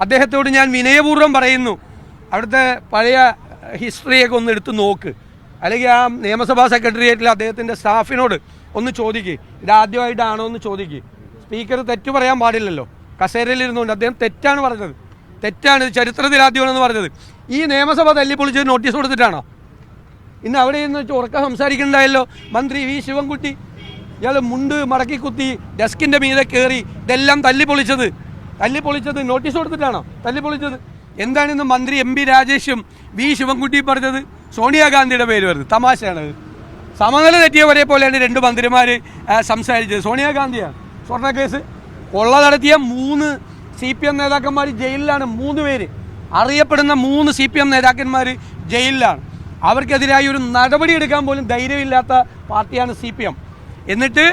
അദ്ദേഹത്തോട് ഞാൻ വിനയപൂർവ്വം പറയുന്നു, അവിടുത്തെ പഴയ ഹിസ്റ്ററിയൊക്കെ ഒന്ന് എടുത്ത് നോക്ക്, അല്ലെങ്കിൽ ആ നിയമസഭാ സെക്രട്ടേറിയറ്റിൽ അദ്ദേഹത്തിൻ്റെ സ്റ്റാഫിനോട് ഒന്ന് ചോദിക്കുക, ഇതാദ്യമായിട്ടാണോ എന്ന് ചോദിക്കുക. സ്പീക്കർ തെറ്റു പറയാൻ പാടില്ലല്ലോ, കസേരയിലിരുന്നുകൊണ്ട് അദ്ദേഹം തെറ്റാണ് പറഞ്ഞത്, തെറ്റാണ്, ചരിത്രത്തിൽ ആദ്യമാണെന്ന് പറഞ്ഞത്. ഈ നിയമസഭ തല്ലിപ്പൊളിച്ച് നോട്ടീസ് കൊടുത്തിട്ടാണോ? ഇന്ന് അവിടെ നിന്ന് ഉറക്കം സംസാരിക്കുന്നുണ്ടായല്ലോ മന്ത്രി വി ശിവൻകുട്ടി. ഇയാൾ മുണ്ട് മടക്കി കുത്തി ഡെസ്കിൻ്റെ മീതെ കയറി ഇതെല്ലാം തല്ലിപ്പൊളിച്ചത് നോട്ടീസ് കൊടുത്തിട്ടാണോ തല്ലിപ്പൊളിച്ചത്? എന്താണിന്ന് മന്ത്രി എം പി രാജേഷും വി ശിവൻകുട്ടി പറഞ്ഞത്? സോണിയാഗാന്ധിയുടെ പേര് വരുന്നത് തമാശയാണത്. സമനില തെറ്റിയവരെ പോലെയാണ് രണ്ട് മന്ത്രിമാർ സംസാരിച്ചത്. സോണിയാഗാന്ധിയാണ് സ്വർണ്ണക്കേസ് കൊള്ള നടത്തിയ 3 CPM നേതാക്കന്മാർ ജയിലിലാണ്. 3 പേര്, അറിയപ്പെടുന്ന 3 CPM നേതാക്കന്മാർ ജയിലിലാണ്. അവർക്കെതിരായി ഒരു നടപടി എടുക്കാൻ പോലും ധൈര്യമില്ലാത്ത പാർട്ടിയാണ് CPM. എന്നിട്ട്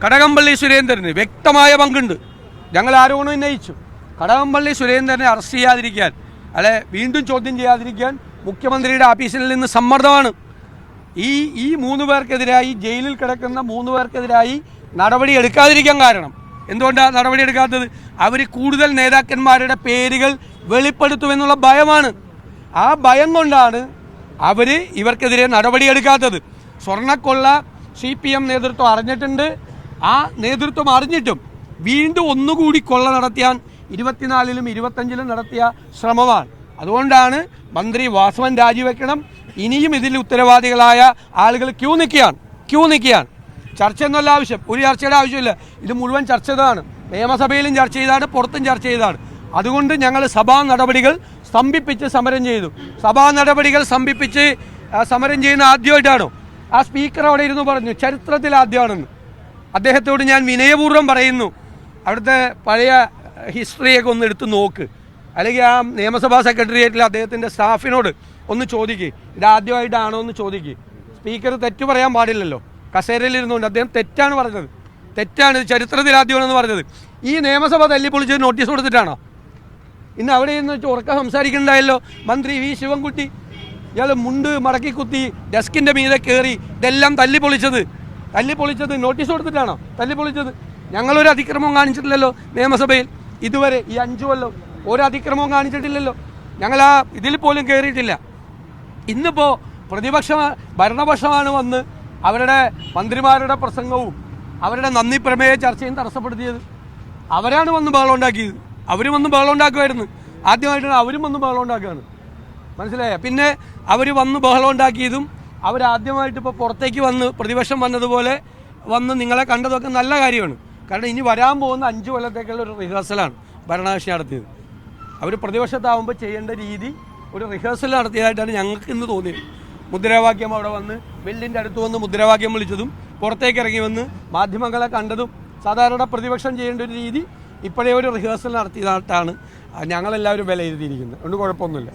കടകംപള്ളി സുരേന്ദ്രന് വ്യക്തമായ പങ്കുണ്ട്. ഞങ്ങൾ ആരോപണം ഉന്നയിച്ചു, കടകംപള്ളി സുരേന്ദ്രനെ അറസ്റ്റ് ചെയ്യാതിരിക്കാൻ, അല്ലെ വീണ്ടും ചോദ്യം ചെയ്യാതിരിക്കാൻ മുഖ്യമന്ത്രിയുടെ ഓഫീസിൽ നിന്ന് സമ്മർദ്ദമാണ്. ഈ 3 പേർക്കെതിരായി, ജയിലിൽ കിടക്കുന്ന 3 പേർക്കെതിരായി നടപടി എടുക്കാതിരിക്കാൻ കാരണം എന്തുകൊണ്ടാണ് നടപടി എടുക്കാത്തത്? അവർ കൂടുതൽ നേതാക്കന്മാരുടെ പേരുകൾ വെളിപ്പെടുത്തുമെന്നുള്ള ഭയമാണ്. ആ ഭയം കൊണ്ടാണ് അവർ ഇവർക്കെതിരെ നടപടിയെടുക്കാത്തത്. സ്വർണ്ണക്കൊള്ള CPM നേതൃത്വം അറിഞ്ഞിട്ടുണ്ട്. ആ നേതൃത്വം അറിഞ്ഞിട്ടും വീണ്ടും ഒന്നുകൂടി കൊള്ള നടത്തിയാൻ 24-ലും 25-ലും നടത്തിയ ശ്രമമാണ്. അതുകൊണ്ടാണ് മന്ത്രി വാസവൻ രാജിവെക്കണം. ഇനിയും ഇതിൽ ഉത്തരവാദികളായ ആളുകൾ ക്യൂ നിൽക്കുകയാണ്. ചർച്ച എന്നുള്ള ആവശ്യം, ഒരു ചർച്ചയുടെ ആവശ്യമില്ല. ഇത് മുഴുവൻ ചർച്ച ചെയ്തതാണ്, നിയമസഭയിലും ചർച്ച ചെയ്തതാണ്, പുറത്തും ചർച്ച ചെയ്തതാണ്. അതുകൊണ്ട് ഞങ്ങൾ സഭാ നടപടികൾ സ്തംഭിപ്പിച്ച് സമരം ചെയ്തു. സഭാ നടപടികൾ സ്തംഭിപ്പിച്ച് സമരം ചെയ്യുന്ന ആദ്യമായിട്ടാണോ? ആ സ്പീക്കർ അവിടെ ഇരുന്ന് പറഞ്ഞു ചരിത്രത്തിൽ ആദ്യമാണെന്ന്. അദ്ദേഹത്തോട് ഞാൻ വിനയപൂർവ്വം പറയുന്നു, അവിടുത്തെ പഴയ ഹിസ്റ്ററിയൊക്കെ ഒന്ന് എടുത്ത് നോക്ക്, അല്ലെങ്കിൽ ആ നിയമസഭാ സെക്രട്ടേറിയറ്റിൽ അദ്ദേഹത്തിൻ്റെ സ്റ്റാഫിനോട് ഒന്ന് ചോദിക്കുക, ഇതാദ്യമായിട്ടാണോ എന്ന് ചോദിക്കുക. സ്പീക്കർ തെറ്റു പറയാൻ പാടില്ലല്ലോ, കസേരയിലിരുന്നുകൊണ്ട് അദ്ദേഹം തെറ്റാണ് പറഞ്ഞത്, തെറ്റാണ്, ചരിത്രത്തിൽ ആദ്യമാണെന്ന് പറഞ്ഞത്. ഈ നിയമസഭ തല്ലിപ്പൊളിച്ച് നോട്ടീസ് കൊടുത്തിട്ടാണോ? ഇന്ന് അവിടെ നിന്ന് ഉറക്കം സംസാരിക്കുന്നുണ്ടായല്ലോ മന്ത്രി വി ശിവൻകുട്ടി. ഇയാൾ മുണ്ട് മടക്കി കുത്തി ഡെസ്കിൻ്റെ മീതെ കയറി ഇതെല്ലാം തല്ലിപ്പൊളിച്ചത് നോട്ടീസ് കൊടുത്തിട്ടാണോ തല്ലിപ്പൊളിച്ചത്? ഞങ്ങളൊരു അതിക്രമവും കാണിച്ചിട്ടില്ലല്ലോ നിയമസഭയിൽ ഇതുവരെ. ഈ 5 കൊല്ലം ഒരു അതിക്രമവും കാണിച്ചിട്ടില്ലല്ലോ. ഞങ്ങൾ ആ ഇതിൽ പോലും കയറിയിട്ടില്ല. ഇന്നിപ്പോൾ ഭരണപക്ഷമാണ് വന്ന് അവരുടെ മന്ത്രിമാരുടെ പ്രസംഗവും അവരുടെ നന്ദി പ്രമേയ ചർച്ചയും തടസ്സപ്പെടുത്തിയത്. അവരാണ് വന്ന് ബഹളം ഉണ്ടാക്കിയത്. അവരും വന്ന് ബഹളം ഉണ്ടാക്കുമായിരുന്നു. ആദ്യമായിട്ടാണ് അവരും വന്ന് ബഹളം ഉണ്ടാക്കുകയാണ്, മനസ്സിലായ? പിന്നെ അവർ വന്ന് ബഹളം ഉണ്ടാക്കിയതും അവരാദ്യമായിട്ട് ഇപ്പോൾ പുറത്തേക്ക് വന്ന് പ്രതിപക്ഷം വന്നതുപോലെ വന്ന് നിങ്ങളെ കണ്ടതൊക്കെ നല്ല കാര്യമാണ്. കാരണം ഇനി വരാൻ പോകുന്ന 5 കൊല്ലത്തേക്കുള്ള ഒരു റിഹേഴ്സലാണ് ഭരണകക്ഷി നടത്തിയത്. അവർ പ്രതിപക്ഷത്താവുമ്പോൾ ചെയ്യേണ്ട രീതി ഒരു റിഹേഴ്സൽ നടത്തിയതായിട്ടാണ് ഞങ്ങൾക്ക് ഇന്ന് തോന്നിയത്. മുദ്രാവാക്യം അവിടെ വന്ന് വെല്ലിൻ്റെ അടുത്ത് വന്ന് മുദ്രാവാക്യം വിളിച്ചതും പുറത്തേക്ക് ഇറങ്ങി വന്ന് മാധ്യമങ്ങളെ കണ്ടതും സാധാരണ പ്രതിപക്ഷം ചെയ്യേണ്ട ഒരു രീതി ഇപ്പോഴേ ഒരു റിഹേഴ്സൽ നടത്തിയതായിട്ടാണ് ഞങ്ങളെല്ലാവരും വിലയിരുത്തിയിരിക്കുന്നത്. അതുകൊണ്ട് കുഴപ്പമൊന്നുമില്ല.